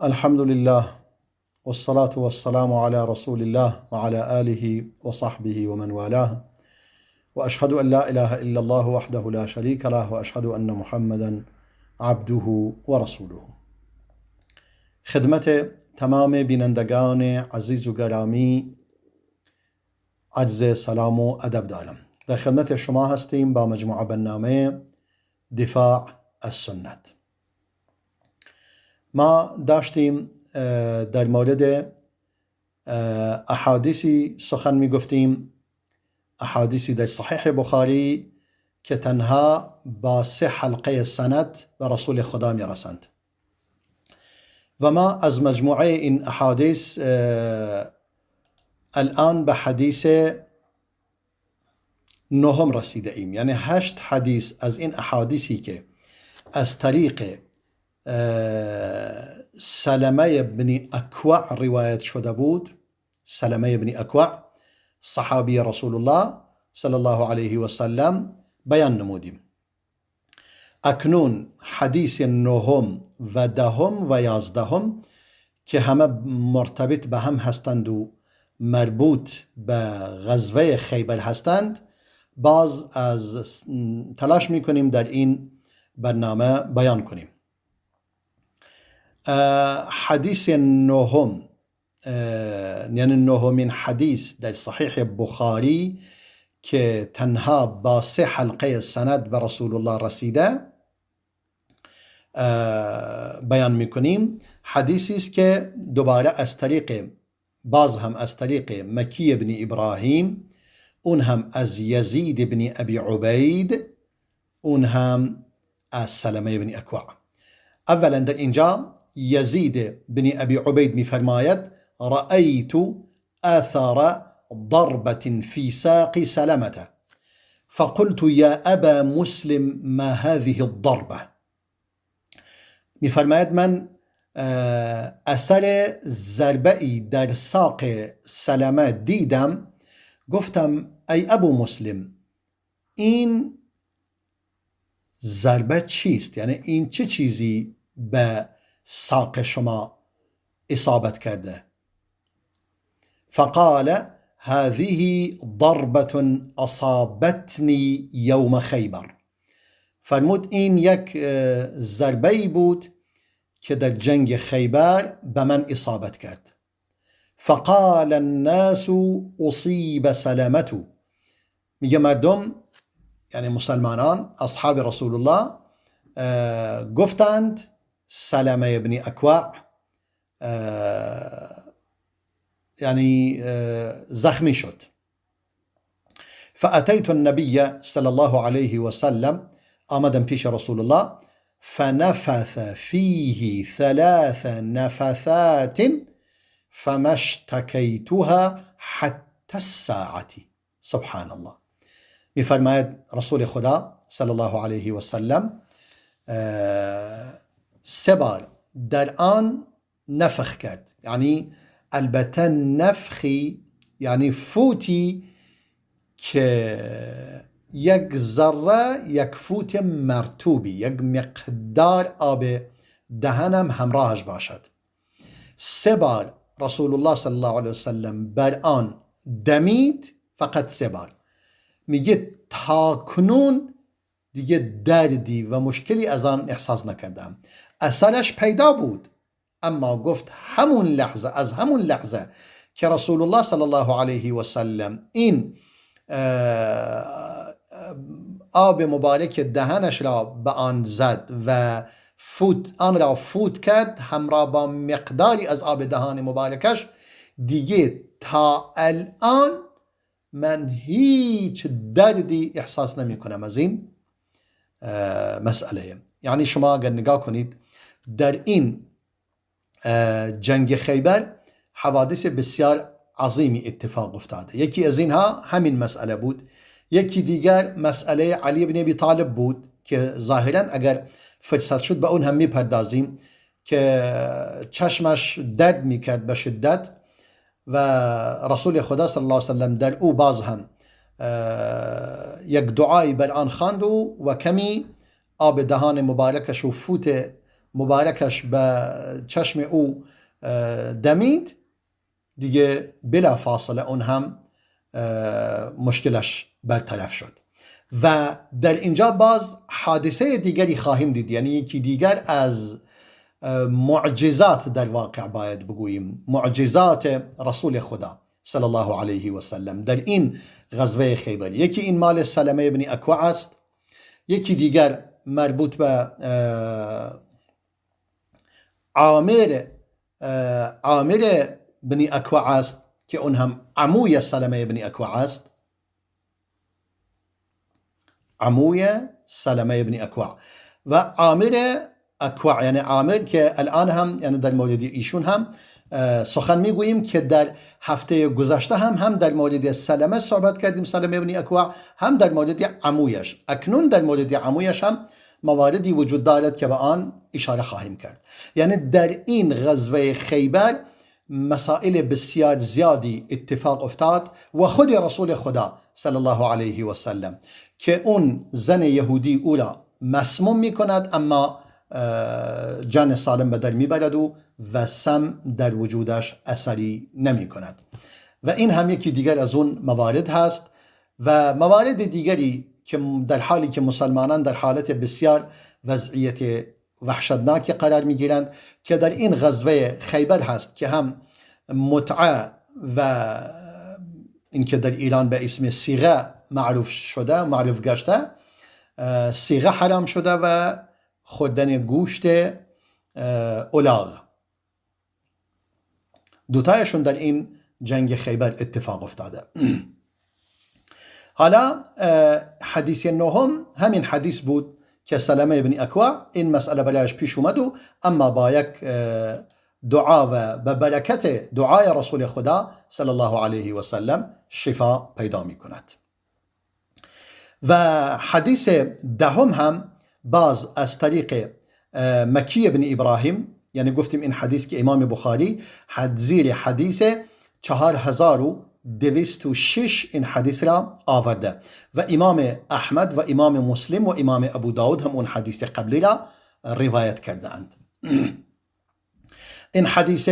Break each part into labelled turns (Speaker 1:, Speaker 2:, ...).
Speaker 1: الحمد لله والصلاة والسلام على رسول الله وعلى آله وصحبه ومن والاه، وأشهد أن لا إله إلا الله وحده لا شريك له، وأشهد أن محمدا عبده ورسوله. خدمت تمام بینندگان عزیز و گرامی عرض سلام و ادب دارم. در خدمت شما هستیم با مجموعه برنامه دفاع از سنت. ما داشتیم در مورد احادیثی سخن می گفتیم، احادیثی در صحیح بخاری که تنها با 3 حلقه سند به رسول خدا می رسند و ما از مجموعه این احادیث الان به حدیث 9 رسیده ایم، یعنی 8 حدیث از این احادیثی که از طریق سلمه بن اکوع روایت شده بود. سلمه بن اکوع صحابی رسول الله صلی الله علیه و سلم بیان نمودیم. اکنون حدیث 9 و 10 و 11 که همه مرتبط به هم هستند و مربوط به غزوه خیبر هستند، باز از تلاش میکنیم در این برنامه بیان کنیم. حدیث 9 یعنی 9مین حدیث در صحیح بخاری که تنها با 3 حلقه سند به رسول الله رسیده بیان میکنیم. حدیثی است که دوباره از طریق هم از طریق مکی بن ابراهیم، اون هم از یزید بن ابی عبید، اون هم از سلمه بن اکوع. اولا در اینجا یزید بن ابی عبید می فرماید رأیت اثر ضربة في ساق سلمة فقلت يا ابا مسلم ما هذه الضربة. می فرماید من اثر ضربه ای در ساق سلمه دیدم، گفتم ای ابو مسلم این ضربه چیست؟ یعنی این چه چیزی به ساق شما اصابت کرده؟ فقال هذه ضربة اصابتني يوم خیبر. فرمود این یک ضربه بود که در جنگ خیبر به من اصابت کرد. فقال الناس اصیب سلمة. میگه مردم یعنی مسلمانان اصحاب رسول الله گفتند سلمه ابن اکوع یعنی زخمی شد. فأتيت النبي صلی الله علیه و سلم، آمدم پیش رسول الله، فنفث فيه 3 نفثات فما اشتكيتها حتى الساعة. سبحان الله. میفرماید رسول خدا صلی الله علیه و سلم 3 بار در آن نفخ کرد، یعنی البته نفخی یعنی فوتی که یک ذره یک فوت مرطوبی، یک مقدار آب دهنم همراهش باشد. 3 بار رسول الله صلی الله علیه و سلم بر آن دمید، فقط 3 بار. میگه تا کنون دیگه دردی و مشکلی از آن احساس نکردم. اثرش پیدا بود، اما گفت از همون لحظه که رسول الله صلی الله علیه و سلم این آب مبارک دهنش را به آن زد و آن را فوت کرد همراه با مقداری از آب دهان مبارکش، دیگه تا الان من هیچ دردی احساس نمی کنم از این مسئله. یعنی شما اگر نگاه کنید در این جنگ خیبر حوادث بسیار عظیمی اتفاق افتاده. یکی از اینها همین مسئله بود. یکی دیگر مسئله علی بن ابی طالب بود که ظاهرا اگر فرصت شد به اون هم میپردازیم که چشمش درد میکرد به شدت و رسول خدا صلی الله علیه و سلم در او باز هم یک دعایی بر آن خواند و کمی آب دهان مبارکش و فوت مبارکش به چشم او دمید، دیگه بلا فاصله اون هم مشکلش برطرف شد. و در اینجا باز حادثه دیگری خواهیم دید، یعنی یکی دیگر از معجزات در واقع باید بگوییم، معجزات رسول خدا صلی الله علیه و سلم در این غزوه خیبر. یکی این مال سلمه بن اکوع است، یکی دیگر مربوط به عامر بن اکوع است که اون هم عموی سلمه بن اکوع است، عموی سلمه بن اکوع. و عامر اکوع یعنی عامر که الان هم یعنی در مورد ایشون هم سخن میگوییم که در هفته گذشته هم در مورد سلمه صحبت کردیم، سلمه بن اکوع، هم در مورد عمویش. اکنون در مورد عمویش هم مواردی وجود دارد که به آن اشاره خواهیم کرد. یعنی در این غزوه خیبر مسائل بسیار زیادی اتفاق افتاد و خود رسول خدا صلی الله علیه و سلم که اون زن یهودی او را مسموم می کند، اما جان سالم به در می برد و سم در وجودش اثری نمی کند. و این هم یکی دیگر از اون موارد هست. و موارد دیگری که در حالی که مسلمانان در حالت بسیار وضعیت وحشتناک قرار می گیرند که در این غزوه خیبر هست که هم متعه و اینکه در ایران به اسم صیغه معروف شده، معروف گشته، صیغه حرام شده و خوردن گوشت الاغ، دوتایشون در این جنگ خیبر اتفاق افتاده. حالا حدیث نهم همین حدیث بود که سلمه بن اکوع این مسئله برایش پیش اومد و اما با یک دعا و به برکت دعای رسول خدا صلی الله علیه و سلم شفا پیدا می کند. و حدیث دهم هم باز از طریق مکی بن ابراهیم، یعنی گفتیم این حدیث که امام بخاری زیر حدیث 4206 این حدیث را آورده و امام احمد و امام مسلم و امام ابو داود هم اون حدیث قبلی را روایت کرده اند. این حدیث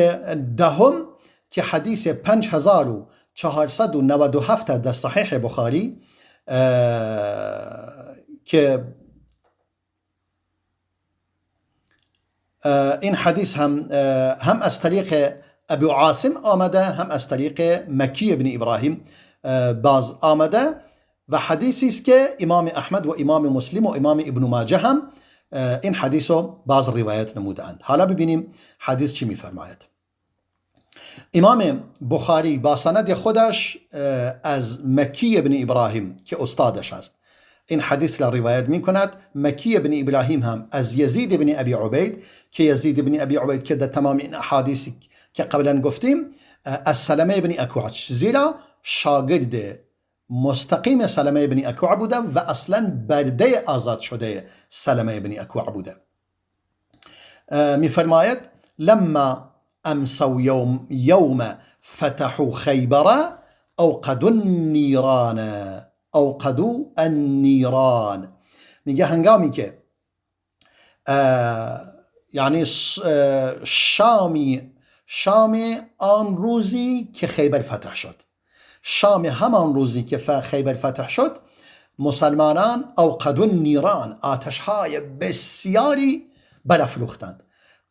Speaker 1: دهم که حدیث 5497 در صحیح بخاری که این حدیث هم از طریق ابو عاصم آمده، هم از طریق مکی بن ابراهیم باز آمده و حدیثی است که امام احمد و امام مسلم و امام ابن ماجه هم این حدیث رو باز روایت نمودند. حالا ببینیم حدیث چی میفرماید. امام بخاری با سند خودش از مکی بن ابراهیم که استادش است این حدیث را روایت می کند. مکی بن ابراهیم هم از یزید بن ابی عبید که یزید بن ابی عبید که در تمام این احادیث که قبلا گفتیم از سلمه بن اکوع، زیرا شاگرد مستقیم سلمه بن اکوع بوده و اصلا برده آزاد شده سلمه بن اکوع بوده. می فرماید لما امسوا یوم فتحوا خیبر اوقدوا النیران، میگه هنگامی که یعنی شام آن روزی که خیبر فتح شد، شام همان روزی که خیبر فتح شد، مسلمانان اوقدوا النیران، آتشهای بسیاری برافروختند.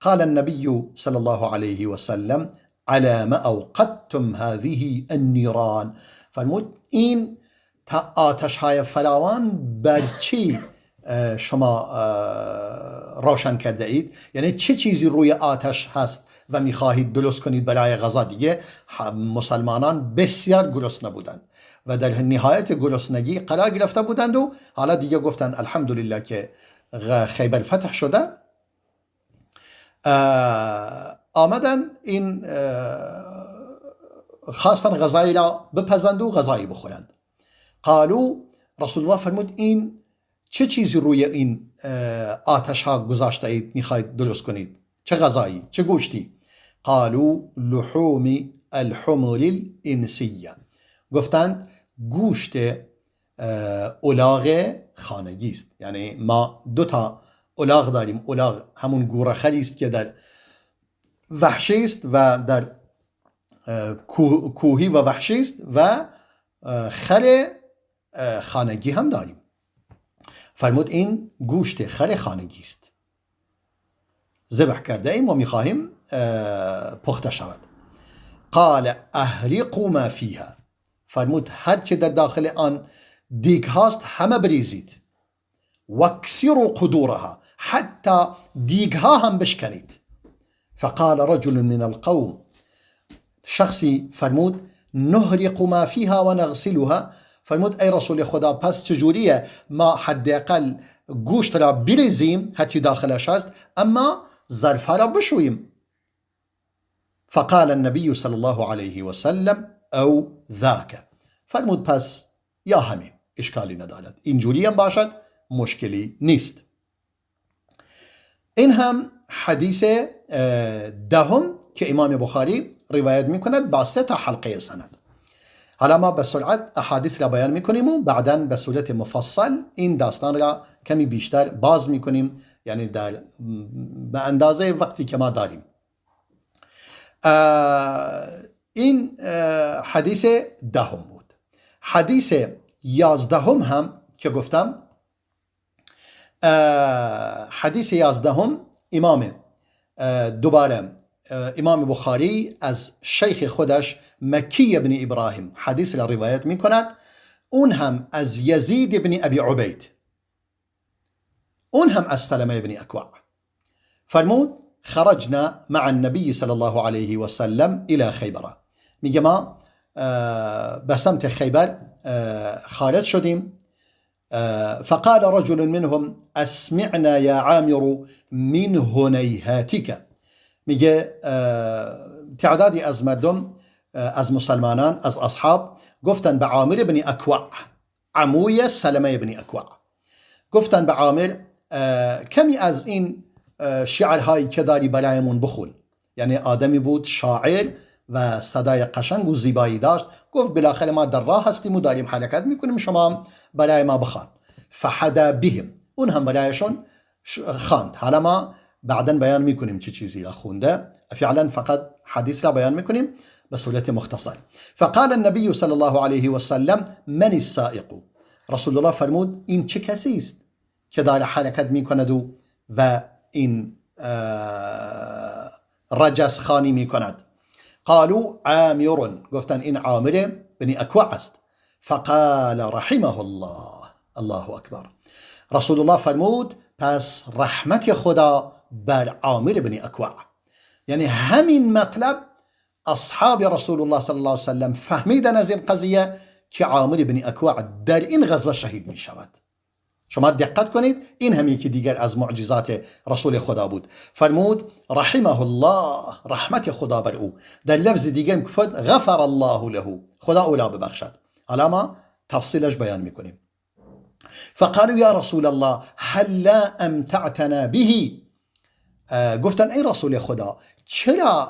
Speaker 1: قال النبي صلى الله عليه وسلم على ما اوقدتم هذه النيران، فرمود این آتشهای فراوان بر چی شما روشن کرده اید؟ یعنی چه چیزی روی آتش هست و میخواهید درست کنید برای غذا؟ دیگه مسلمانان بسیار گرسنه بودند و در نهایت گرسنگی قرار گرفته بودند و حالا دیگه گفتن الحمدلله که خیبر فتح شده. آمدن این خواستن غذایی را بپزند و غذایی بخورند. قالو، رسول الله فرمود این چه چیزی روی این آتش ها گذاشته اید میخواید درست کنید؟ چه غذایی؟ چه گوشتی؟ قالو لحوم الحمر الانسیه، گفتند گوشت الاغ خانگی است. یعنی ما 2 تا اولاغ داریم. اولاغ همون گورخری است که در وحشی است و در کوهی و وحشی است، و خر خانگی هم داریم. فرمود این گوشت خر خانگی است، ذبح کرده ایم و میخواهیم پخته شود. قال احرقوا ما فیها، فرمود هر چه در داخل آن دیگ هاست همه بریزید. واکسروا قدورها، حتی دیگ ها هم بشکنید. فقال رجل من القوم، شخصی فرمود نهرق ما فيها و نغسلها، فرمود ای رسول خدا پس چجوریه ما حداقل گوشت را بریزیم هرچی داخلش هست، اما ظرفها را بشوییم. فقال النبي صلی الله علیه و سلم او ذاک، فرمود پس یا همین، اشکالی ندارد، اینجوری هم باشد مشکلی نیست. این هم حدیث دهم که امام بخاری روایت میکند با 3 حلقه سند. حالا ما به سرعت احادیث را بیان میکنیم و بعدا به صورت مفصل این داستان را کمی بیشتر باز میکنیم، یعنی به اندازه وقتی که ما داریم. این حدیث دهم بود. حدیث 11 هم که گفتم، حدیث 11 دوباره امام بخاری از شیخ خودش مکی بن ابراهیم حدیث را روایت می کند. اون هم از یزید بن ابی عبید، اون هم از سلمه بن اکوع. فرمود خرجنا مع النبي صلی الله علیه و سلم الى خیبر، میگه ما به سمت خیبر خارج شدیم. فقال رجل منهم اسمعنا یا عامر من هنیهاتک، میگه تعدادی از مردم، از مسلمانان، از اصحاب گفتن به عامر بن اکوع، عموی سلمه بن اکوع، گفتن به عامر کمی از این شعرهایی که داری برایمون بخون. یعنی آدمی بود شاعر و صدای قشنگ و زیبایی داشت. گفت بالاخره ما در راه هستیم و داریم حرکت میکنیم، شما برای ما بخوان. فحدا بهم، اون هم برایشون خواند. حالا ما بعدا بیان میکنیم چه چیزی را خونده، فعلا فقط حدیث را بیان میکنیم به صورت مختصر. فقال النبي صلی الله علیه و سلم من السائق، رسول الله فرمود این چه کسی است که داره حرکت میکند و این رجس خانی میکند؟ قالوا عامر، گفتن این عامر بن اکوع است. فقال رحمه الله، الله اکبر. رسول الله فرمود پس رحمت خدا بر عامر بن اکوع. یعنی همین مطلب اصحاب رسول الله صلی الله علیه وسلم فهمیدن از این قضیه که عامر بن اکوع در این غزوه شهید می شود. شما دقت کنید، این هم یکی دیگر از معجزات رسول خدا بود. فرمود رحمه الله، رحمت خدا بر او. در لفظ دیگر گفت غفر الله له، خدا او را ببخشد. حالا ما تفصیلش بیان میکنیم. فقالوا یا رسول الله هل لا امتعتنا به، گفتن ای رسول خدا چرا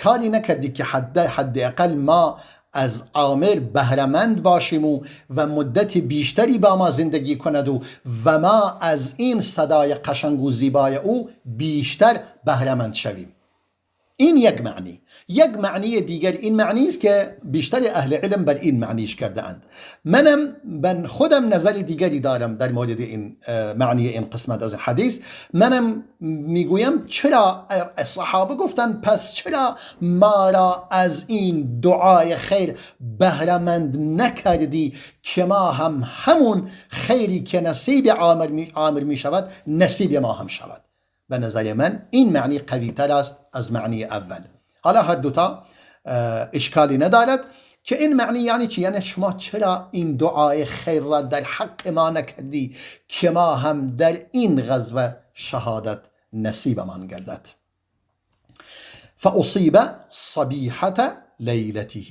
Speaker 1: کاری نکردی که حداقل ما از عامر بهرمند باشیم و مدت بیشتری با ما زندگی کند و ما از این صدای قشنگ و زیبای او بیشتر بهرمند شویم. این یک معنی. یک معنی دیگر این معنی است که بیشتر اهل علم بر این معنیش کرده اند. من خودم نظر دیگری دارم در مورد این معنی این قسمت از حدیث. منم میگویم چرا صحابه گفتن پس چرا ما را از این دعای خیر بهرمند نکردی که ما هم همون خیری که نصیب عامر می شود نصیب ما هم شود. به نظر من این معنی قوی تر است از معنی اول. حالا هر دوتا اشکالی ندارد که این معنی یعنی چی؟ یعنی شما چرا این دعای خیر را در حق ما نکردی که ما هم در این غزوه شهادت نصیبمان گردد. فاصیب صبیحة لیلته،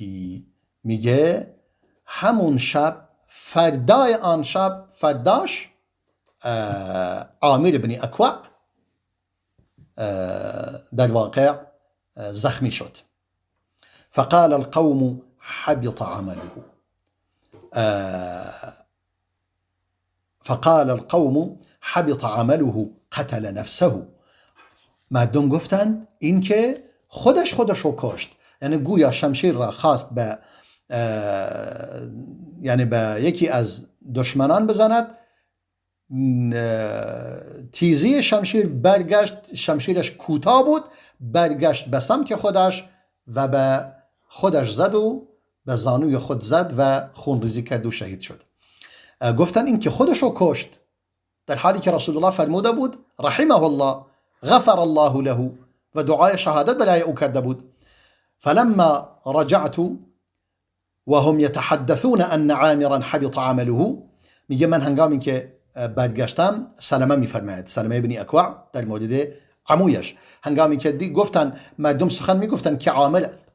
Speaker 1: میگه همون شب، فردای آن شب، فرداش عامر بن اکوع در واقع زخمی شد. فقال القوم حبط عمله، فقال القوم حبط عمله قتل نفسه. مردم گفتند این که خودش رو کشت، یعنی گویا شمشیر را خواست به یعنی به یکی از دشمنان بزند، تیزی شمشیر برگشت، شمشیرش کوتاه بود، برگشت به سمت خودش و به خودش زد و به زانوی خود زد و خون ریزی کرد و شهید شد. گفتن این که خودش رو کشت، در حالی که رسول الله فرموده بود رحمه الله غفر الله له و دعای شهادت برای او کرده بود. فلما رجعت وهم يتحدثون ان عامرا حبط عمله، میگه من هنگامی که برگشتم، سلمه میفرماید، سلمه ابن اکوع در مورد عمویش، هنگامی که گفتن مردم سخن میگفتن که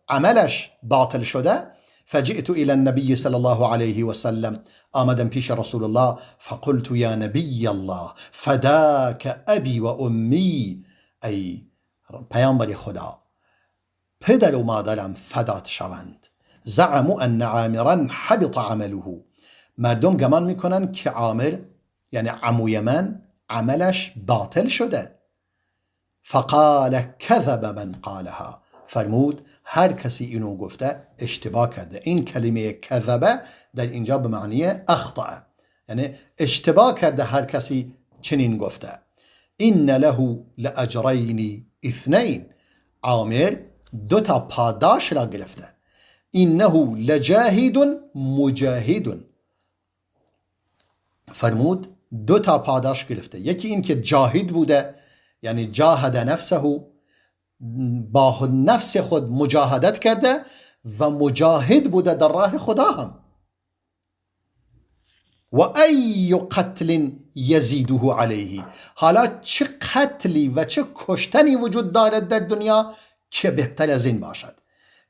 Speaker 1: عملش باطل شده، فجئت الى النبي صلى الله عليه وسلم، آمدم پیش رسول الله، فقلت یا نبی الله فداك ابی و امی، ای پیامبر خدا پدر و مادرم فدات شوند. زعموا ان عامرا حبط عمله، مردم گمان میکنن که عامر یعنی عموی من عملش باطل شده. فقال کذب من قالها، فرمود هر کسی اینو گفته اشتباه کرده. این کلمه کذبه در اینجا به معنی اخطأ، یعنی اشتباه کرده هر کسی چنین گفته. این له لاجرین اثنین، عامر دو تا پاداش را گرفته. اینه لجاهد مجاهد، فرمود دو تا پاداش گرفته، یکی این که جاهد بوده، یعنی جاهد نفسه، با نفس خود مجاهدت کرده و مجاهد بوده در راه خدا هم. و ای قتل یزیده علیه، حالا چه قتلی و چه کشتنی وجود دارد در دنیا که بهتر از این باشد؟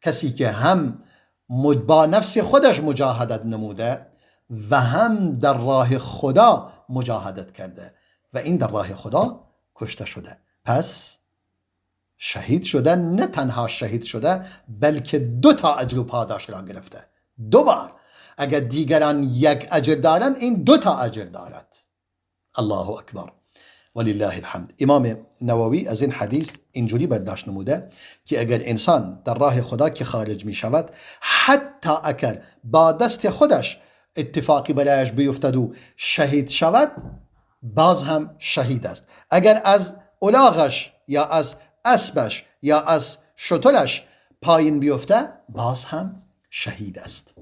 Speaker 1: کسی که هم با نفس خودش مجاهدت نموده و هم در راه خدا مجاهدت کرده و این در راه خدا کشته شده، پس شهید شده. نه تنها شهید شده بلکه دو تا اجر و پاداش را گرفته، دو بار. اگر دیگران یک اجر دارن، این دو تا اجر دارد. الله اکبر ولله الحمد. امام نووی از این حدیث اینجوری برداشت نموده که اگر انسان در راه خدا که خارج می شود، حتی اگر با دست خودش اتفاقی برایش بیفتد و شهید شود، باز هم شهید است. اگر از الاغش یا از اسبش یا از شترش پایین بیفته، باز هم شهید است.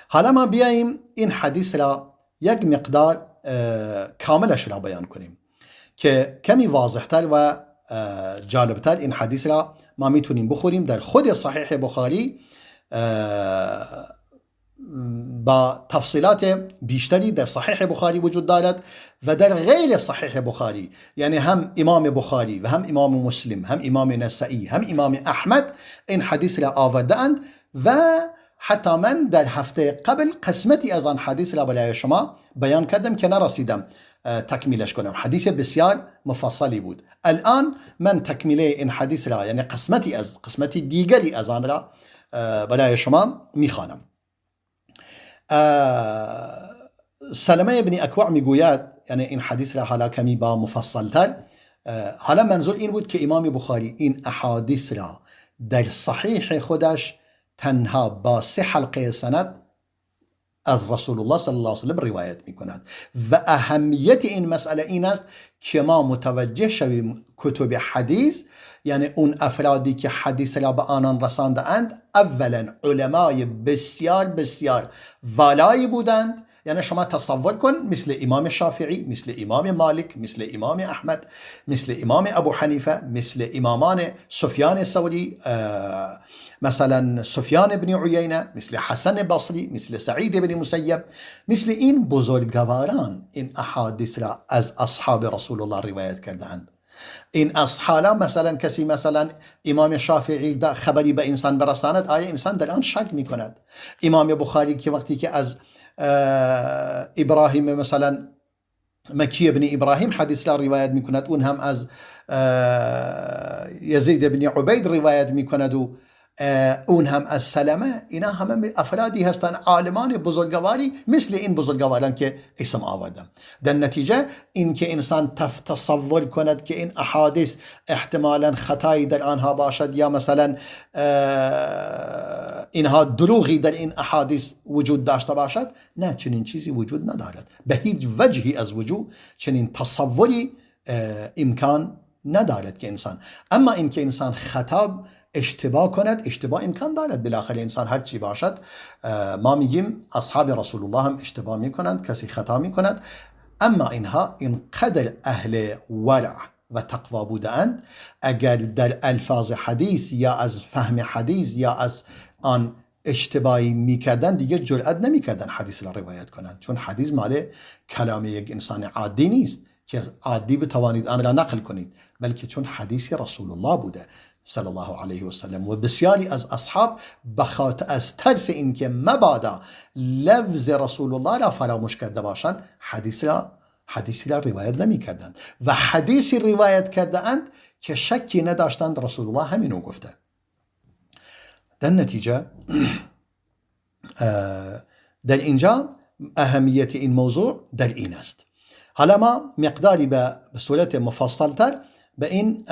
Speaker 1: حالا ما بیاییم این حدیث را یک مقدار کاملش را بیان کنیم که کمی واضحتر و جالبتر این حدیث را ما میتونیم بخوریم. در خود صحیح بخاری با تفصیلات بیشتری در صحیح بخاری وجود دارد و در غیر صحیح بخاری، یعنی هم امام بخاری و هم امام مسلم، هم امام نسائی، هم امام احمد این حدیث را آورده اند و حتی من در هفته قبل قسمتی از آن حدیث را برای شما بیان کردم که نرسیدم تکمیلش کنم. حدیث بسیار مفصلی بود. الان من تکمیله این حدیث را، یعنی قسمتی دیگری از آن را برای شما میخوانم. سلمه ابن اکوع میگوید، یعنی این حدیث را حالا کمی با مفصلتر، حالا منظور این بود که امام بخاری این احادیث را در صحیح خودش تنها با 3 حلقه سند از رسول الله صلی الله علیه وسلم روایت می کند و اهمیت این مسئله این است که ما متوجه شویم کتب حدیث، یعنی اون افرادی که حدیث را به آنان رسانده اند، اولا علمای بسیار بسیار والایی بودند. یعنی شما تصور کن مثل امام شافعی، مثل امام مالک، مثل امام احمد، مثل امام ابو حنیفه، مثل امامان سفیان ثوری، مثلا سفیان بن عیینه، مثل حسن بصری، مثل سعید بن مسیب، مثل این بزرگواران این احادیث را از اصحاب رسول الله روایت کردند. این اصحابا مثلا کسی مثلا امام شافعی خبری به انسان برساند، آیا انسان در آن شک می کند؟ امام بخاری که وقتی که از ابراهیم مثلا مکی ابن ابراهیم حدیث را روایت می کند، اون هم از یزید ابن عبید روایت می کند و اون هم از سلمه، اینا همه افرادی هستن عالمان بزرگواری مثل این بزرگواران که اسم آوردم. در نتیجه این که انسان تصور کند که این احادیث احتمالا خطایی در آنها باشد یا مثلا اینها دروغی در این احادیث وجود داشته باشد، نه، چنین چیزی وجود ندارد. به هیچ وجهی از وجوه چنین تصوری امکان ندارد که انسان، اما این که انسان خطا اشتباه کند، اشتباه امکان دارد. بالاخره انسان هر چی باشد، ما میگیم اصحاب رسول الله هم اشتباه میکنند، کسی خطا میکند، اما اینها اینقدر اهل ورع و تقوا بودند، اگر در الفاظ حدیث یا از فهم حدیث یا از آن اشتباهی میکردن، دیگه جرئت نمیکردن حدیث را روایت کنند، چون حدیث مال کلام یک انسان عادی نیست که عادی بتوانید آن را نقل کنید، بلکه چون حدیث رسول الله بوده صلی الله علیه و سلم. و بسیاری از اصحاب بخاطر از ترس اینکه مبادا لفظ رسول الله را فراموش کرده باشند، حدیثی را روایت نمی کردند و حدیثی روایت کرده اند که شکی نداشتند رسول الله همینو گفته. در نتیجه در اینجا اهمیت این موضوع در این است. حالا ما مقداری به صورت مفصلتر به این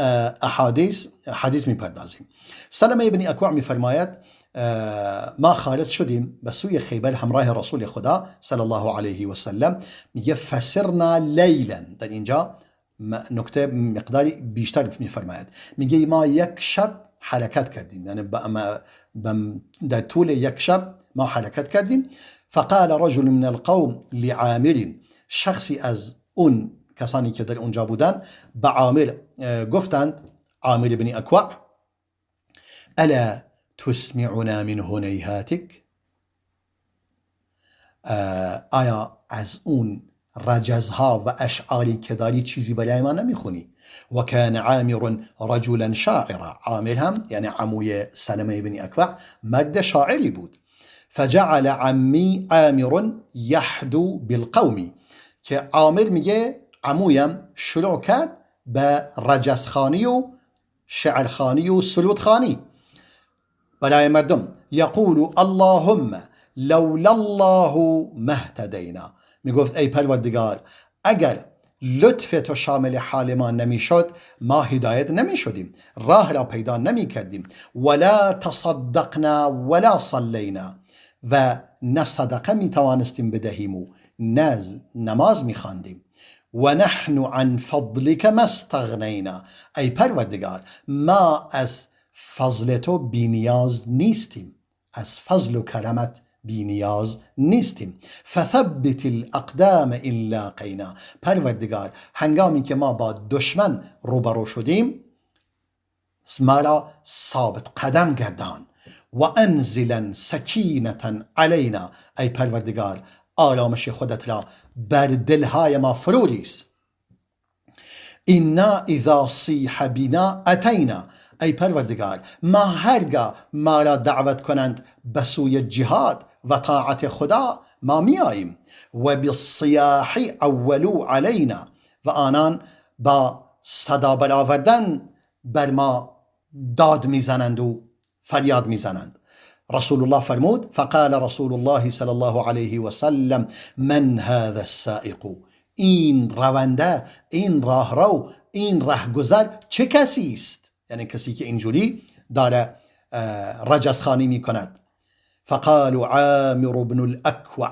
Speaker 1: حدیث میپردازیم. سلمه ابن اکوع میفرماید ما خارج شدیم به سوی خیبر همراه رسول خدا صلی الله علیه و سلم. میگه فسرنا لیلا، در اینجا نکته مقداری بیشتر میفرماید، میگه ما یک شب حرکت کردیم، یعنی در طول یک شب ما حرکت کردیم. فقال رجل من القوم لعامر، شخصی از اون کسانی که در اونجا بودن به عامر گفتند، عامر بن اکوع، الا تسمعنا من هنیهاتک، آیا از اون رجزها و اشعاری که داری چیزی برای ما نمیخونی؟ و کان عامر رجلا شاعرا، عامر هم یعنی عموی سلمه بن اکوع مرد شاعری بود. فجعل عمی عامر یحدو بالقوم، که عامر میگه عمویم شروع کرد به رجزخانی و شعرخانی و سرودخانی برای مردم. یقول اللهم لولا الله ما اهتدینا، میگفت ای پروردگار اگر لطف تو شامل حال ما نمیشد ما هدایت نمیشدیم، راه را پیدا نمی کردیم. ولا تصدقنا ولا صلینا، و نه صدقه می توانستیم بدهیم و نه نماز می خواندیم. و نحن عن فضلك ما استغنینا، ای پروردگار ما از فضل تو بینیاز نیستیم، از فضل و کرمت بینیاز نیستیم. فثبت الاقدام الا قینا، پروردگار هنگامی که ما با دشمن روبرو شدیم ما را ثابت قدم گردان. و انزلا سکینة علینا، ای پروردگار آرامش خودت را بر دلهای ما فرو ریز. انا اذا صیح بنا اتینا، ای پروردگار ما هرگاه ما را دعوت کنند به سوی جهاد و طاعت خدا ما می آییم. و بالصیاح اولو علینا، و آنان با صدا برآوردن بر ما داد میزنند و فریاد میزنند. رسول الله فرمود فقال رسول الله صلی الله علیه و سلم من هذا السائق، این رونده، این راهرو، این رهگذر چه کسی است؟ یعنی کسی که اینجوری داره رجزخانی می کند. فقالوا عامر بن الاکوع،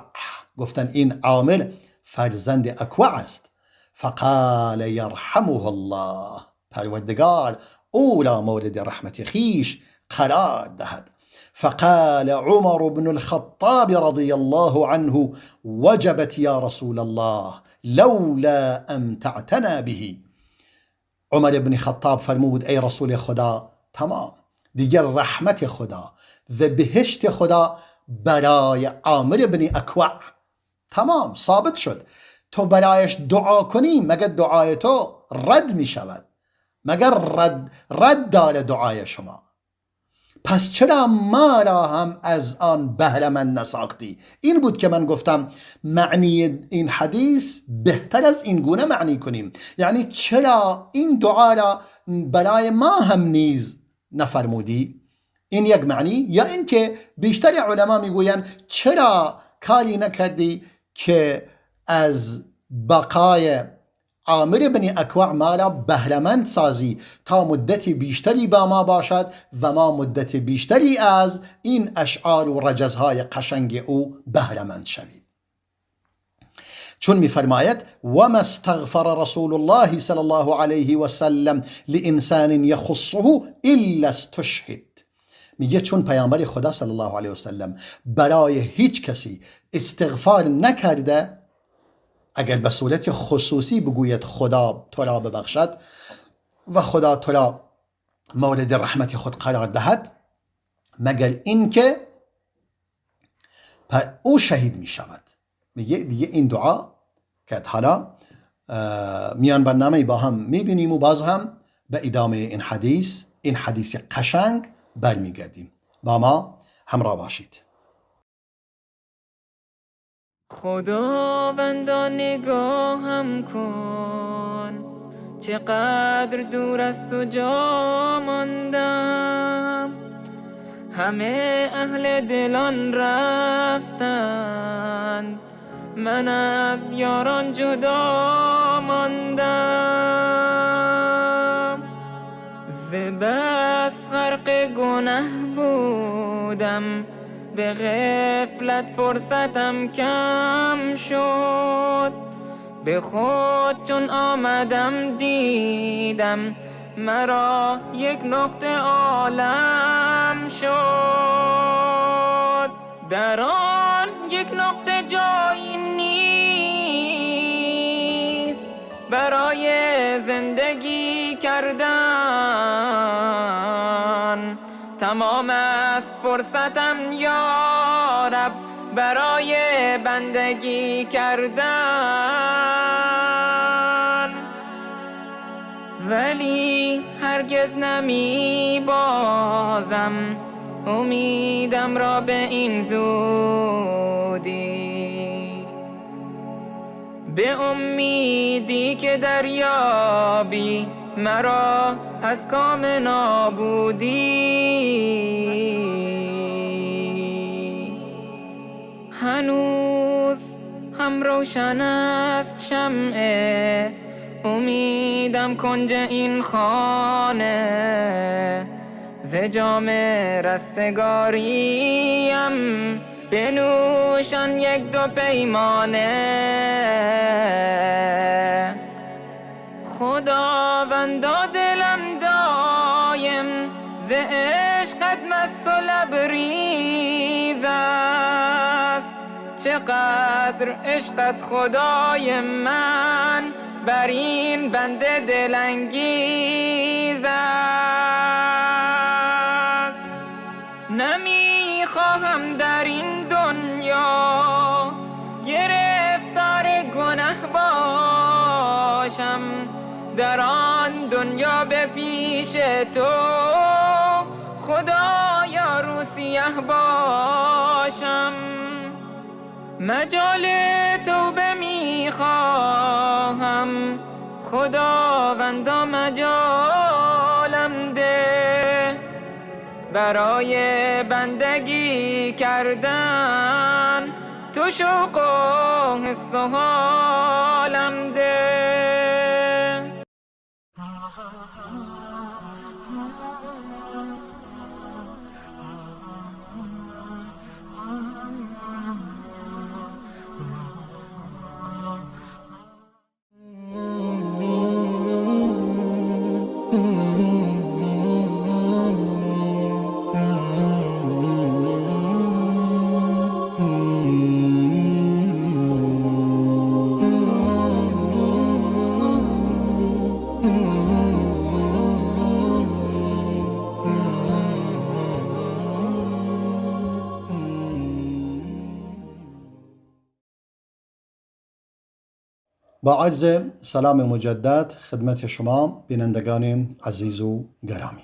Speaker 1: گفتن این عامر فرزند اکوع است. فقال یرحمه الله، پروردگار او را مورد رحمت خیش قرار دهد. فقال عمر بن الخطاب رضي الله عنه وجبت يا رسول الله لولا امتعتنا به، عمر بن خطاب فرمود ای رسول خدا تمام دیگر رحمت خدا و بهشت خدا برای عامر بن اکوع تمام ثابت شد. تو برایش دعا کنی مگر دعای تو رد می شود؟ مگر رد داره دعای شما؟ پس چرا ما را هم از آن بهره‌مند نساختی؟ این بود که من گفتم معنی این حدیث بهتر از این گونه معنی کنیم، یعنی چرا این دعا را برای ما هم نیز نفرمودی؟ این یک معنی. یا اینکه بیشتر علما میگویند چرا کاری نکردی که از بقای عامر بن اکوع ما را بهره‌مند سازی تا مدت بیشتری با ما باشد و ما مدت بیشتری از این اشعار و رجزهای قشنگ او بهره‌مند شویم. چون میفرماید وما استغفر رسول الله صلی الله علیه و سلم لانسان یخصه الا استشهد. میگه چون پیامبر خدا صلی الله علیه و سلم برای هیچ کسی استغفار نکرده، اگر به صورت خصوصی بگوید خدا تو را ببخشد و خدا تو را مورد رحمت خود قرار دهد، مگر اینکه او شهید می شود. میگه دیگه این دعا که حالا میان برنامه با هم میبینیم و باز هم به ادامه این حدیث قشنگ برمیگردیم. با ما همراه باشید.
Speaker 2: خداوندا نگاهم کن، چقدر دور از تو جا ماندم. همه اهل دلان رفتند، من از یاران جدا ماندم. ز بس غرق گناه بودم، به غفلت فرصتم کم شد. به خود چون آمدم دیدم، مرا یک نقطه عالم شد. در آن یک نقطه جایی نیست برای زندگی کردن. تمام است فرصتم یا رب برای بندگی کردن، ولی هرگز نمی بازم امیدم را به این زودی. به امیدی که دریابی مرا از کام نابودی. هنوز هم روشن است شمع امیدم کنج این خانه. ز جام رستگاریم بنوشان یک دو پیمانه. خداوندا دلم دایم ز عشقت مست و لبریز است. چقدر عشقت خدای من بر این بنده دلانگیز است. نمیخواهم در این دنیا گرفتار گناه باشم، در آن دنیا به پیش تو خدایا رو سیه باشم. مجال توبه میخواهم خداوندا مجالم ده، برای بندگی کردن تو شوق و حس و حالم ده.
Speaker 1: با عرض سلام مجدد خدمت شما بینندگان عزیز و گرامی.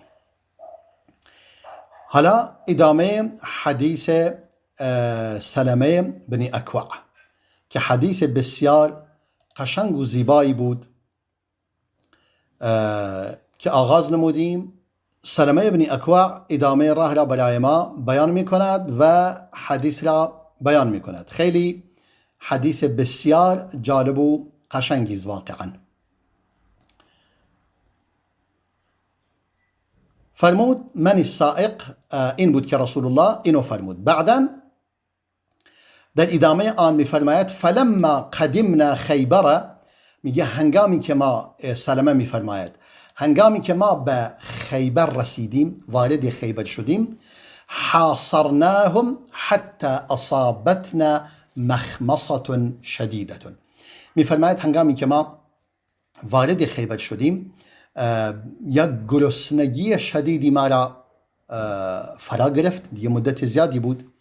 Speaker 1: حالا ادامه حدیث سلمه بن اکوع که حدیث بسیار قشنگ و زیبایی بود که آغاز نمودیم سلمه ابن اکوع ادامه راه را برای ما بیان می کند و حدیث را بیان می کند. خیلی حدیث بسیار جالب و قشنگی است واقعا. فرمود من السائق، این بود که رسول الله اینو فرمود. بعدا در ادامه آن می فرماید فلما قدمنا خیبر، میگه هنگامی که ما، سلمه می فرماید هنگامی که ما به خیبر رسیدیم، وارد خیبر شدیم، حاصرناهم حتی اصابتنا مخمصة شدیدة. می فرماید هنگامی که ما وارد خیبر شدیم یک گرسنگی شدیدی ما را فرا گرفت. دیگه مدت زیادی بود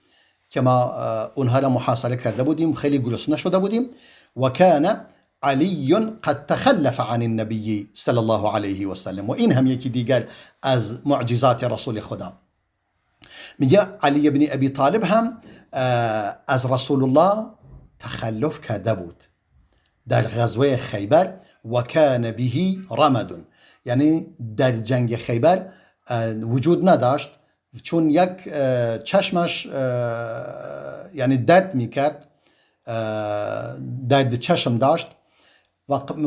Speaker 1: که ما اونها را محاصره کرده بودیم، خیلی گرسنه شده بودیم. و کان علی قد تخلف عن النبی صلی الله علیه و سلم. و این هم یکی دیگر از معجزات رسول خدا. میگه علی ابن ابی طالب هم از رسول الله تخلف کرده بود در غزوه خیبر. و کان به رمد، یعنی در جنگ خیبر وجود نداشت، چون یک چشمش یعنی درد میکرد، درد چشم داشت.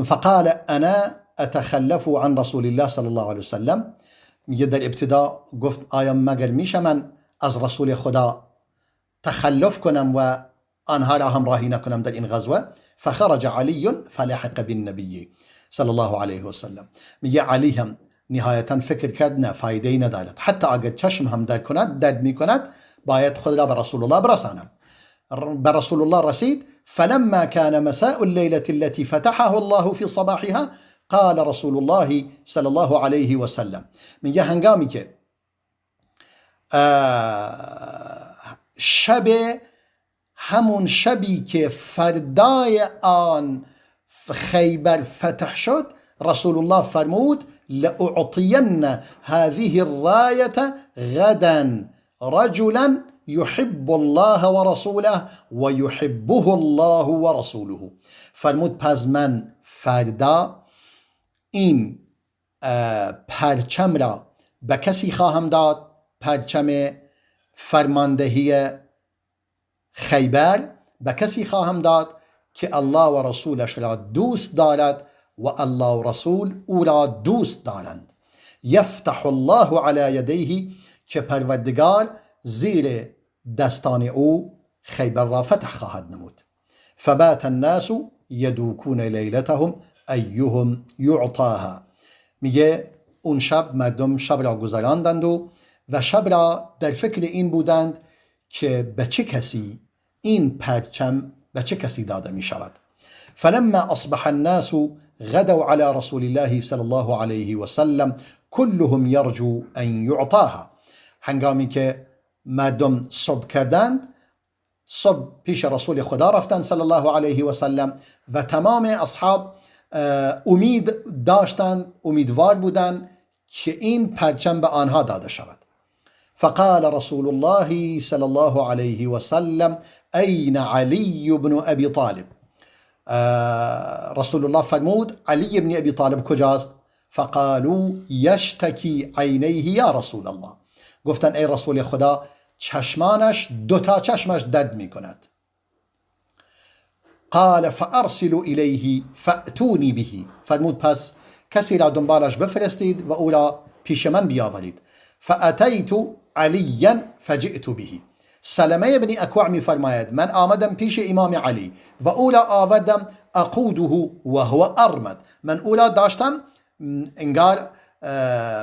Speaker 1: فقال انا اتخلف عن رسول الله صلی الله علیه وسلم. میگه در ابتدا گفت آیا مگر میشه من از رسول خدا تخلف کنم و آنها را همراهی نکنم در این غزوه؟ فخرج علی فلحق بالنبی صلی الله علیه وسلم. میگه علی هم نهایتا فکر کرد نه، فایده ای ندارد، حتی اگر چشم هم درد میکند باید خود را به رسول الله برسانم. به رسول الله رسید. فلما كان مساء الليلة التي فتحه الله في صباحها قال رسول الله صلی الله علیه و سلم. میگه هنگامی که شب، همون شبی که فردای آن خیبر فتح شد، رسول الله فرمود لأعطین هذه الراية غدا رجلا يحب الله ورسوله ويحبه الله ورسوله. فرمود پس من فردا این پرچم را به کسی خواهم داد، پرچم فرماندهی خیبر به کسی خواهم داد که الله و رسولش را دوست دارد و الله و رسول او را دوست دارند. یفتح الله علی یدیه، که پروردگار زیر دستان او خیبر را فتح خواهد نمود. فبات الناس یدوکون لیلتهم ایهم یعطاها. میگه اون شب مردم شب را گذراندند و شب را در فکر این بودند که به چه کسی این پرچم به چه کسی داده می شود. فلما اصبح الناس غدوا على رسول الله صلی الله علیه و سلم كلهم يرجو ان يعطاها. هنگامی که مردم صبح کردند، صبح پیش رسول خدا رفتند صلی الله علیه و سلم و تمام اصحاب امید داشتند، امیدوار بودند که این پرچم به آنها داده شود. فقال رسول الله صلی الله علیه و سلم این علی بن ابی طالب. رسول الله فرمود علی بن ابی طالب کجاست؟ فقالوا یشتکی عینیه یا رسول الله. گفتن ای رسول خدا چشمانش، دوتا چشمش درد می کند. قال فارسلوا الیه فاتونی به. فرمود پس کسی را دنبالش بفرستید و او را پیش من بیاورید. فاتیت علیا فجئت به. سلمه ابن اکوع می فرماید من آمدم پیش امام علی و او را آوردم اقوده و هو ارمد. من او را داشتم انگار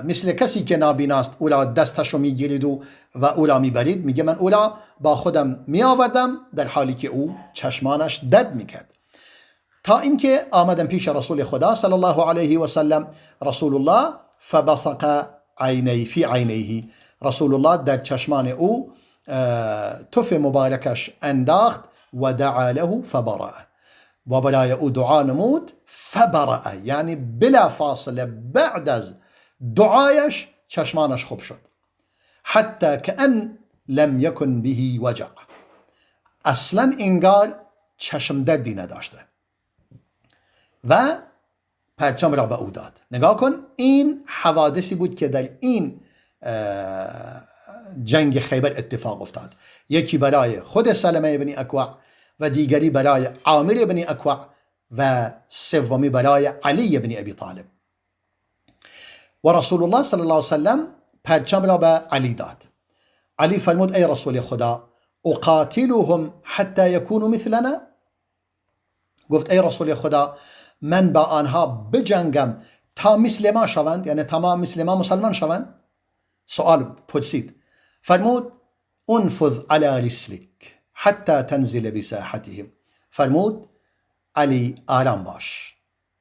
Speaker 1: مثل کسی که نابیناست، او را دستشو میگیرید و او را میبرید. میگه من او را با خودم می آوردم در حالی که او چشمانش درد میکرد، تا اینکه آمدم پیش رسول خدا صلی الله علیه و سلم. رسول الله فبصق عینی فی عینیه. رسول الله در چشمان او تف مبارکش انداخت و دعا له فبرأ، و برای او دعا نمود. فبرأ یعنی بلا فاصله بعد از دعایش چشمانش خوب شد. حتی کأن لم یکن به وجع، اصلا انگار چشم دردی نداشته. و پرچم را به او داد. نگاه کن، این حوادثی بود که در این جنگ خیبر اتفاق افتاد. یکی برای خود سلمه بن اکوع و دیگری برای عامر بن اکوع و سومی برای علی بن ابی طالب. و رسول الله صلی الله علیه وسلم پرچم را به علی داد. علی فرمود ای رسول خدا اقاتلهم حتی یکونوا مثلنا؟ گفت ای رسول خدا من با آنها بجنگم تا مثل ما شوند، یعنی تمام مثل ما مسلمان شوند؟ سؤال پرسید. فرمود انفذ على رسلك حتى تنزل بساحتهم. فرمود علی آرام باش،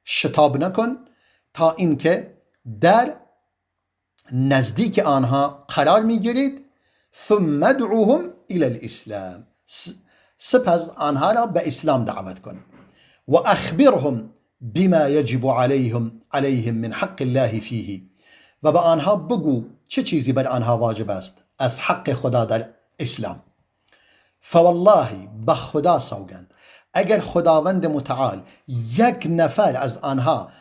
Speaker 1: شتاب نکن تا اینکه در نزدیک آنها قرار میگیرید. ثم ادعوهم الى الاسلام، سپس آنها را به اسلام دعوت کن. و اخبرهم بما يجب عليهم من حق الله فيه، و به آنها بگو چه چیزی بر آنها واجب است از حق خدا در اسلام. فوالله به خدا سوگند اگر خداوند متعال یک نفر از آنها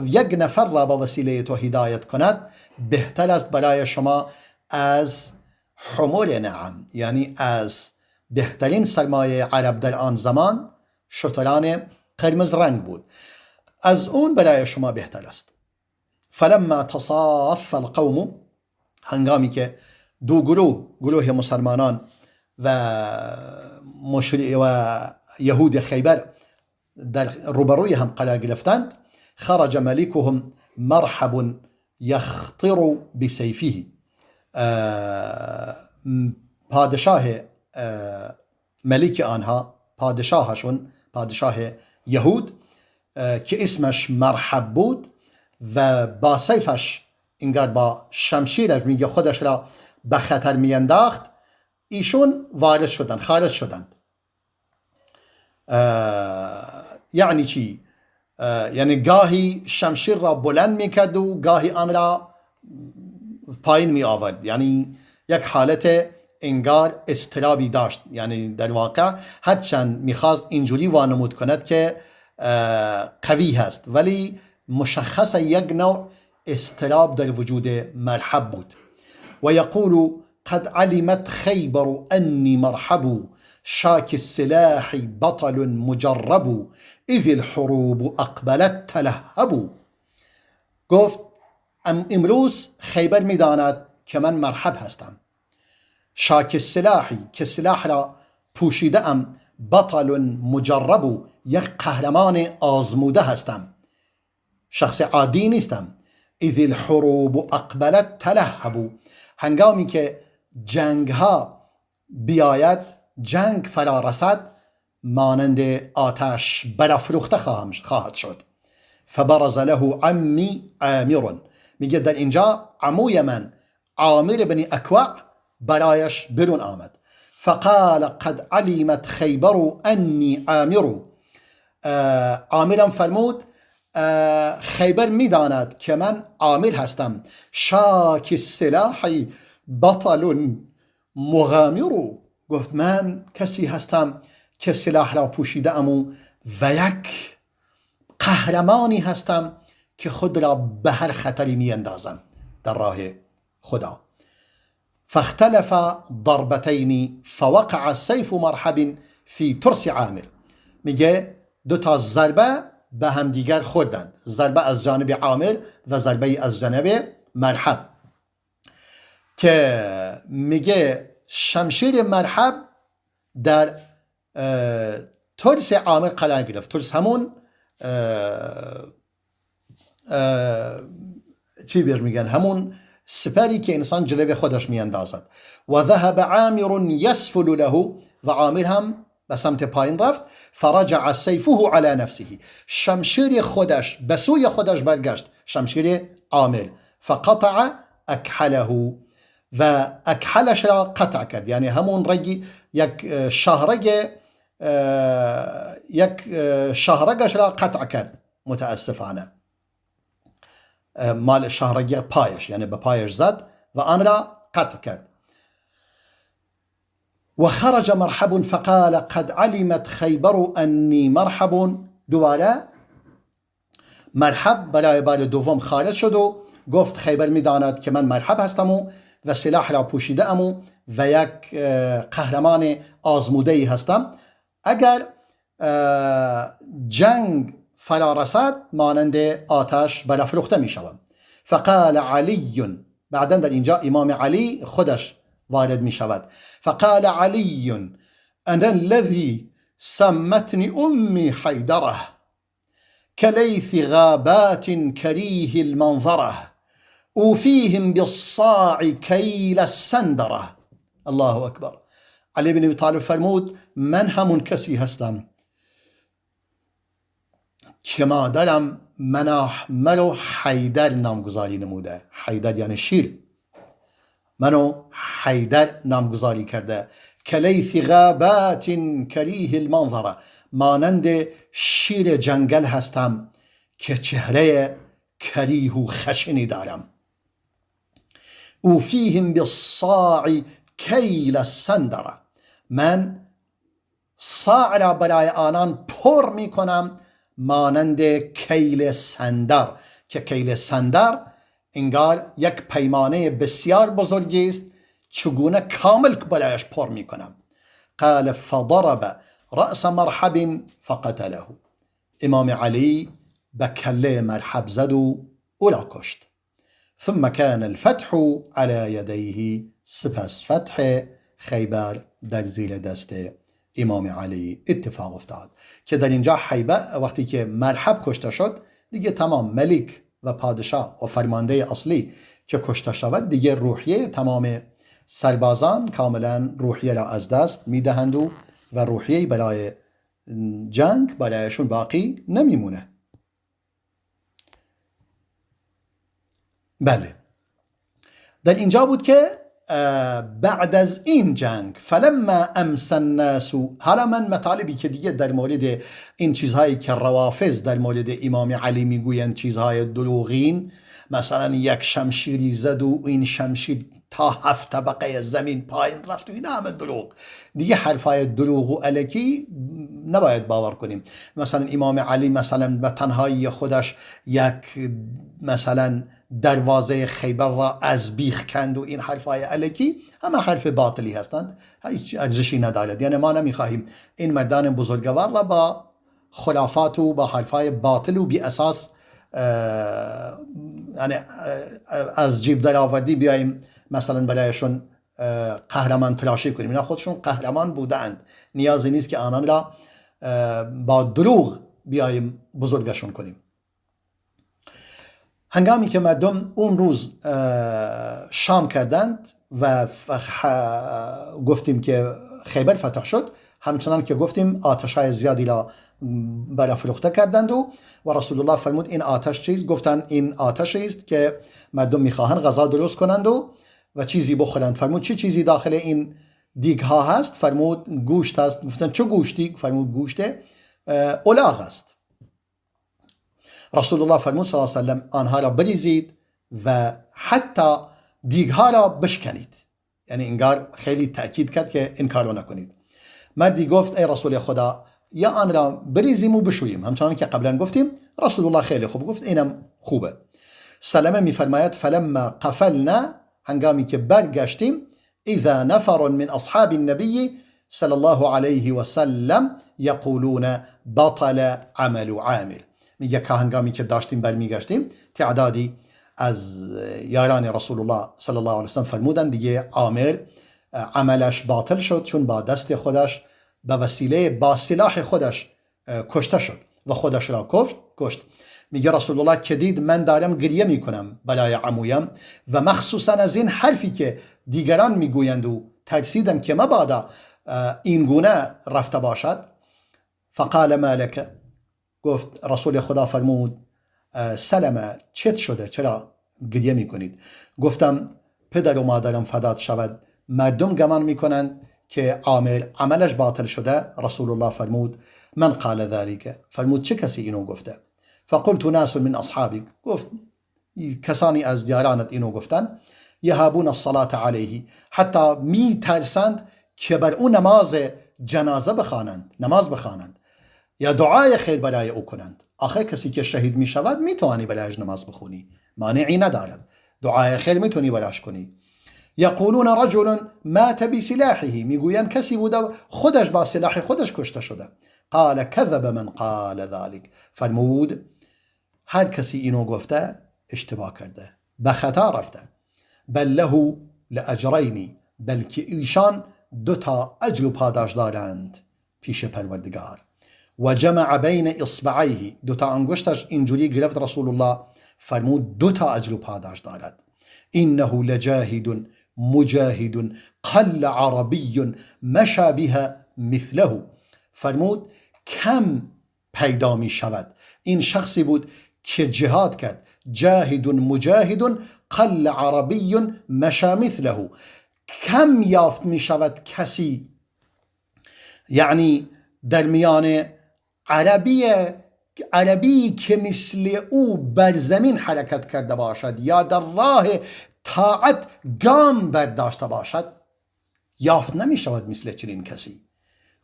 Speaker 1: یک نفر را با وسیله تو هدایت کند، بهتر است برای شما از حمول نعم، یعنی از بهترین سرمایه عرب در آن زمان شتران قرمز رنگ بود، از اون برای شما بهتر است. فلما تصاف القوم، هنگامی که دو گروه مسلمانان و یهود خیبر در روبروی هم قرار گرفتند، خرج ملكهم مرحب یخطر بسیفه. پادشاه ملک آنها، پادشاهشون، پادشاه یهود که اسمش مرحب بود و با سیفش انگار با شمشیرش میگه خودش را به خطر میانداخت، ایشون وارد شدند، خارج شدند. یعنی چی؟ یعنی گاهی شمشیر را بلند میکرد و گاهی آن را پایین می آورد، یعنی یک حالت انگار اضطرابی داشت. یعنی در واقع هرچند میخواست اینجوری وانمود کند که قوی هست، ولی مشخص یک نوع اضطراب در وجود مرحب بود. و یقول قد علمت خیبر انی مرحب شاک السلاح بطل مجرب اذ الحروب اقبلت تلهب. گفت امروز خیبر میداند که من مرحب هستم، شاک السلاحی که سلاح را پوشیده ام، بطل مجرب یک قهرمان آزموده هستم، شخص عادی نیستم. اذ الحروب اقبلت تلهب، هنگامی که جنگ ها بیاید، جنگ فرا رسد، مانند آتش برافروخته خواهد شد. فبرز له عمی عامر، میگه در اینجا عموی من عامر بن اکوع برایش برون آمد. فقال قد علمت خیبر انی عامر. عامرم فرمود خیبر میداند که من عامر هستم، شاک السلاح بطل مغامر. گفت من کسی هستم که سلاح را پوشیده ام و یک قهرمانی هستم که خود را به هر خطری می اندازم در راه خدا. فاختلف ضربتين فوقع سیف مرحب فی ترس عامر. میگه دو تا ضربه به هم دیگر خوردند، ضربه از جانب عامر و ضربه از جانب مرحب، که میگه شمشیر مرحب در ترس عامر قرار گرفت. ترس همون چی بیر میگن، همون سپری که انسان جلوی خودش میاندازد. و ذهب عامر یسفل له، و عامر هم به سمت پایین رفت. فرجع سیفه علی نفسه، شمشیر خودش به سوی خودش برگشت، شمشیر عامر. فقطع اکحله، و اکحلش را قطع کرد، یعنی همون رگی یک شاهرگش را قطع کرد، متاسفانه مال شاهرگ پایش، یعنی به پایش زد و آن را قطع کرد. و خرج مرحب فقال قد علمت خیبر انی مرحب. دوباره مرحب برای بار دوم خارج شد و گفت خیبر میداند که من مرحب هستم و سلاح را پوشیده ام و یک قهرمان آزموده ای هستم. اگر جنگ فرا رسد مانند آتش برافروخته می شوم. فقال علی، بعدا در اینجا امام علی خودش وارد می شود. فقال علی انا الذي سمتني امي حیدره كليث غابات كريه المنظره اوفيهم بالصاع كيل السندره. الله اکبر. علی بن ابی طالب فرمود من همون کسی هستم که مادرم منو حیدر نامگذاری نموده. حیدر یعنی شیر. منو حیدر نامگذاری کرده. کلیث غابات کریه المنظره، مانند شیر جنگل هستم که چهره کریه و خشنی دارم. اوفیهم بالصاع کیل السندره، من صاع را برای آنان پر می کنم مانند کیل سندر، که کیل سندر انگار یک پیمانه بسیار بزرگی است، چگونه کامل برایش پر می کنم. قال فضرب رأس مرحب فقتله، امام علی به کله مرحب زد و او را کشت. ثم كان الفتح على يديه، سپس فتح خیبر در زیر دست امام علی اتفاق افتاد. که در اینجا خیبر وقتی که مرحب کشته شد دیگه تمام ملک و پادشاه و فرمانده اصلی که کشته شود دیگه روحیه تمام سربازان کاملا روحیه را از دست میدهند و روحیه برای جنگ برایشون باقی نمیمونه. بله، در اینجا بود که بعد از این جنگ فلما امسى الناس، حالا من مطالبی که دیگه در مورد این چیزهایی که روافض در مورد امام علی میگویند چیزهای دروغین، مثلا یک شمشیری زد و این شمشیر تا 7 طبقه زمین پایین رفت و این همه دروغ، دیگه حرفای دروغ و الکی نباید باور کنیم. مثلا امام علی مثلا به تنهایی خودش یک مثلا دروازه خیبر را از بیخ کند و این حرفای الکی همه حرف باطلی هستند، هیچ ارزشی ندارد. یعنی ما نمیخواهیم این مردان بزرگوار را با خرافات و با حرفای باطل و بی اساس یعنی از جیب در آوردی بیاییم مثلا برایشون قهرمان تراشی کنیم. اینا خودشون قهرمان بودند، نیازی نیست که آنان را با دروغ بیاییم بزرگشون کنیم. هنگامی که مردم اون روز شام کردند و گفتیم که خیبر فتح شد، همچنان که گفتیم آتش‌های زیادی را برافروخته کردند و رسول الله فرمود این آتش چیست؟ گفتند این آتشی است که مردم میخواهند غذا درست کنند و چیزی بخورند. فرمود چه چیزی داخل این دیگ ها هست؟ فرمود گوشت هست. گفتند چه گوشتی؟ فرمود گوشت الاغ است. رسول الله فرمود صلی الله علیه و سلم آنها را بریزید و حتی دیگ ها را بشکنید. یعنی انگار خیلی تأکید کرد که این کارو نکنید. مردی گفت ای رسول خدا، یا آن را بریزیم و بشوییم، همچنان که قبلا گفتیم. رسول الله خیلی خوب گفت اینم خوبه. سلمه میفرماید فلما قفلنا، هنگامی که برگشتیم، اذا نفر من اصحاب النبی صلی الله علیه و سلم یقولون بطل عمل عامل. میگه که هنگامی که داشتیم برمیگشتیم تعدادی از یاران رسول الله صلی الله علیه و سلم فرمودند دیگه عامل عملش باطل شد، چون با دست خودش به وسیله با سلاح خودش کشته شد و خودش را کشت. میگه رسول الله که دید من دارم گریه میکنم برای عمویم و مخصوصا از این حرفی که دیگران میگویند و ترسیدم که مبادا این گونه رفته باشد. فقال مالک، گفت رسول خدا فرمود سلمه چت شده، چرا گریه میکنید؟ گفتم پدر و مادرم فدات شود، مردم گمان میکنند که عملش باطل شده. رسول الله فرمود من قال ذلك، فرمود چه کسی اینو گفته؟ فقلت ناس من اصحابی، گفت کسانی از یارانت اینو گفتن. یهابون الصلاة علیه، حتی می ترسند که بر اون نماز جنازه بخوانند، نماز بخوانند یا دعای خیر برای او کنند. آخه کسی که شهید می شود می توانی برایش نماز بخونی، مانعی ندارد، دعای خیر می تونی براش کنی. یقولون رجل مات بسلاحه، میگویند کسی بوده خودش با سلاح خودش کشته شده. قال کذب من قال ذلك، فرمود هر کسی اینو گفته اشتباه کرده، به خطا رفته. بل له لاجرین، بلکه ایشان 2 تا اجر و پاداش دارند پیش پروردگار. و جمع بین اصبعیه، 2 تا انگشتش اینجوری گرفت رسول الله، فرمود 2 تا اجر و پاداش دارد. انه لجاهد مجاهد قل عربی مشى بها مثله، فرمود کم پیدا می شود این شخصی بود که جهاد کرد، جاهد مجاهد قل عربی مشى مثله، کم یافت می شود کسی، یعنی در میان عربی که مثل او بر زمین حرکت کرده باشد یا در راه طاعت گام برداشته باشد، یافت نمی شود مثل چنین کسی.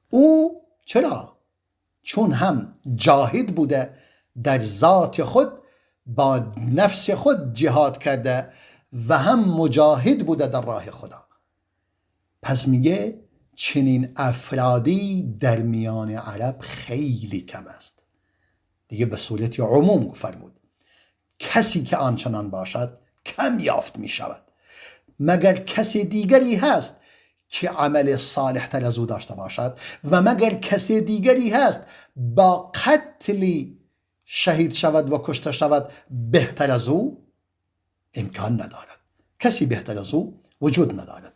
Speaker 1: او چرا؟ چون هم جاهد بوده، در ذات خود با نفس خود جهاد کرده و هم مجاهد بوده در راه خدا. پس میگه چنین افرادی در میان عرب خیلی کم است. دیگه به صورت عموم فرمود کسی که آنچنان باشد کم یافت می شود، مگر کسی دیگری هست که عمل صالح تر از او داشته باشد و مگر کسی دیگری هست با قتلی شهید شود و کشته شود بهتر از او؟ امکان ندارد، کسی بهتر از او وجود ندارد.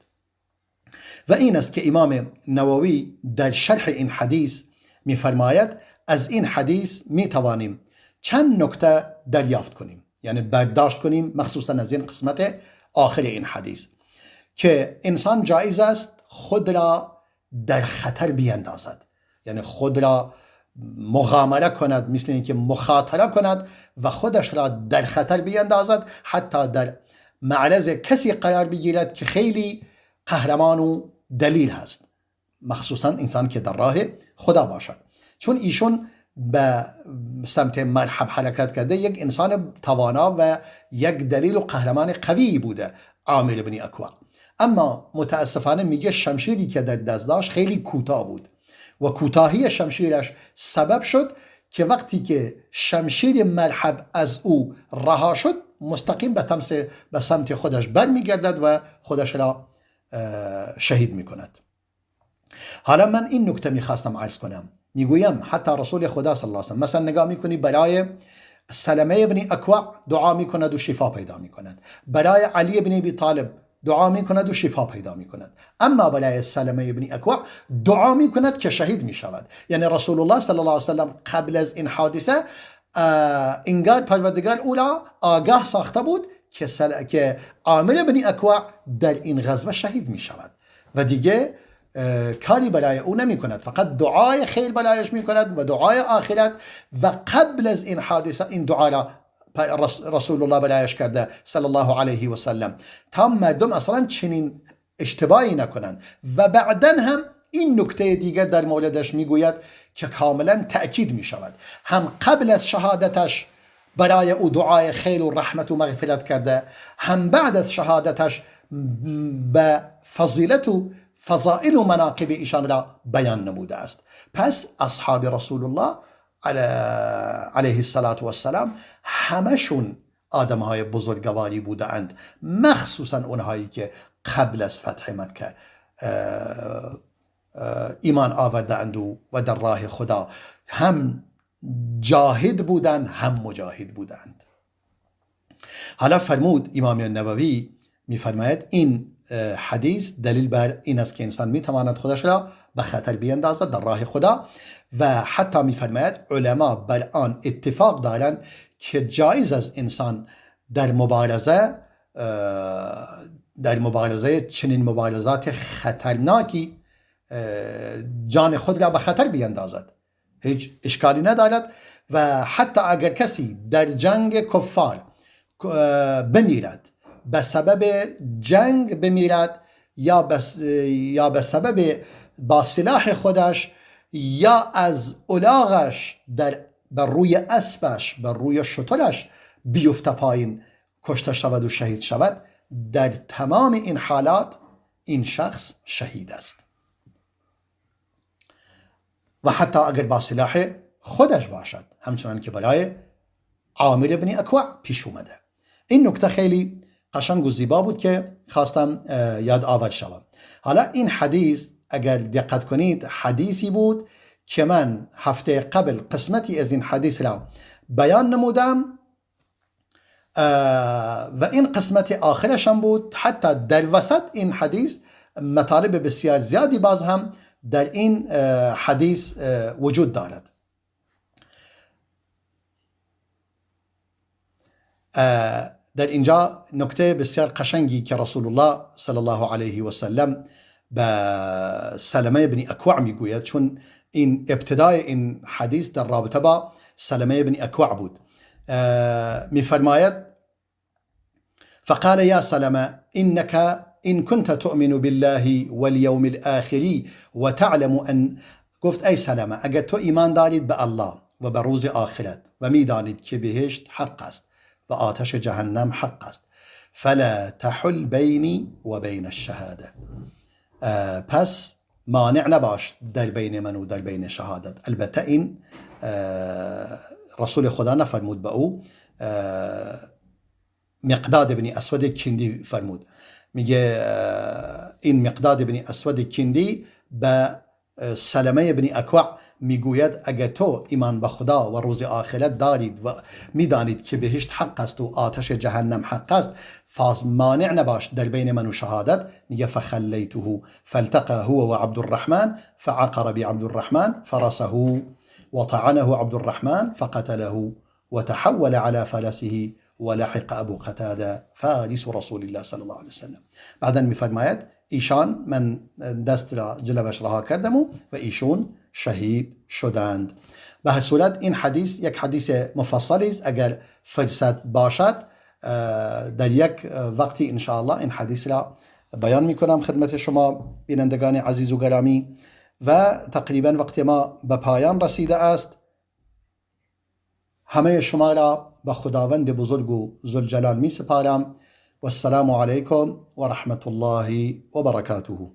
Speaker 1: و این است که امام نووی در شرح این حدیث می فرماید از این حدیث می توانیم چند نکته دریافت کنیم، یعنی برداشت کنیم، مخصوصا از این قسمت آخر این حدیث، که انسان جایز است خود را در خطر بیندازد، یعنی خود را مغامره کند، مثل اینکه مخاطره کند و خودش را در خطر بیندازد، حتی در معرض کسی قرار بگیرد که خیلی قهرمان و دلیل هست، مخصوصا انسان که در راه خدا باشد. چون ایشون به سمت مرحب حرکت کرده، یک انسان توانا و یک دلیل و قهرمان قوی بوده عامر بن اکوع، اما متاسفانه میگه شمشیری که در دست داشت خیلی کوتاه بود و کوتاهی شمشیرش سبب شد که وقتی که شمشیر مرحب از او رها شد مستقیم به سمت خودش برمیگردد و خودش را شهید میکند. حالا من این نکته میخواستم عرض کنم، میگویم حتی رسول خدا صلی الله علیه و سلم مثلا نگاه میکنی برای سلمه ابن اکوع دعا میکند و شفا پیدا میکند، برای علی ابن ابی طالب دعا میکند و شفا پیدا میکند، اما برای سلمه ابن اکوع دعا میکند که شهید میشود. یعنی رسول الله صلی الله علیه و سلم قبل از این حادثه انگار پروردگار او را آگاه ساخته بود که عامر ابن اکوع در این غزوه شهید میشود و دیگه کاری برای او نمی کند، فقط دعای خیر برایش می کند و دعای آخرت. و قبل از این حادثه این دعا را رسول الله برایش کرده صلی الله علیه و سلم تا مردم اصلا چنین اشتباهی نکنند. و بعدا هم این نکته دیگر در موردش می گوید که کاملا تأکید می شود، هم قبل از شهادتش برای او دعای خیر و رحمت و مغفرت کرده، هم بعد از شهادتش به فضیلت و فضائل و مناقب ایشان را بیان نموده است. پس اصحاب رسول الله علیه السلام همشون آدمهای بزرگواری بودند، مخصوصا اونهایی که قبل از فتح مکه ایمان آوردند و در راه خدا هم جاهد بودند هم مجاهد بودند. حالا فرمود امام نووی میفرماید این حدیث دلیل بر این است که انسان میتواند خودش را به خطر بیندازد در راه خدا و حتی میفرماید علما بر آن اتفاق دارند که جایز از انسان در مبارزه چنین مبارزات خطرناکی جان خود را به خطر بیندازد، هیچ اشکالی ندارد. و حتی اگر کسی در جنگ کفار بمیرد، به سبب جنگ بمیرد یا به سبب با سلاح خودش یا از الاغش در بر روی اسبش، بر روی شترش بیفته پایین، کشته شود و شهید شود، در تمام این حالات این شخص شهید است. و حتی اگر با سلاح خودش باشد، همچنان که برای عامر بن اکوع پیش اومده. این نکته خیلی قشنگ و زیبا بود که خواستم یاد آور شوم. حالا این حدیث اگر دقت کنید حدیثی بود که من هفته قبل قسمتی از این حدیث را بیان نمودم و این قسمت آخرش هم بود. حتی در وسط این حدیث مطالب بسیار زیادی باز هم در این حدیث وجود دارد. در اینجا نکته بسیار قشنگی که رسول الله صلی الله علیه و سلم به سلمه بن اکوع میگوید، چون این ابتدای این حدیث در رابطه با سلمه بن اکوع بود. میفرماید فقال یا سلمه انك ان كنت تؤمن بالله واليوم الاخر وتعلم ان، گفت ای سلمه اگر تو ایمان دارید به الله و به روز آخرت و میدانید که بهشت حق است و آتش جهنم حق است، فلا تحل بینی و بین الشهاده، پس مانع نباش در بین من و در بین شهادت. البته این رسول خدا نفرمود به او، مقداد بن اسود کندی فرمود. میگه این مقداد بن اسود کندی به سلمه بن اکوع میگوید اگر تو ایمان به خدا و روز آخرت دارید و میدانید که بهشت حق است و آتش جهنم حق است، مانع نباش در بین من و شهادت. میگه فخلیته فالتقى هو و عبد الرحمن فعقر بعبد الرحمن فرسه وطعنه عبد الرحمن فقتله وتحول على فرسه ولحق ابو قتاده فارس رسول الله صلی الله علیه وسلم. بعدا میفرماید ایشان من دست را جلوش رها کردم و ایشون شهید شدند. به هر صورت این حدیث یک حدیث مفصلی است. اگر فرصت باشد در یک وقتی انشاءالله این حدیث را بیان میکنم خدمت شما بینندگان عزیز و گرامی. و تقریبا وقتی ما به پایان رسیده است. همه شما را به خداوند بزرگ و ذوالجلال می سپارم. والسلام علیکم و رحمت الله و برکاته.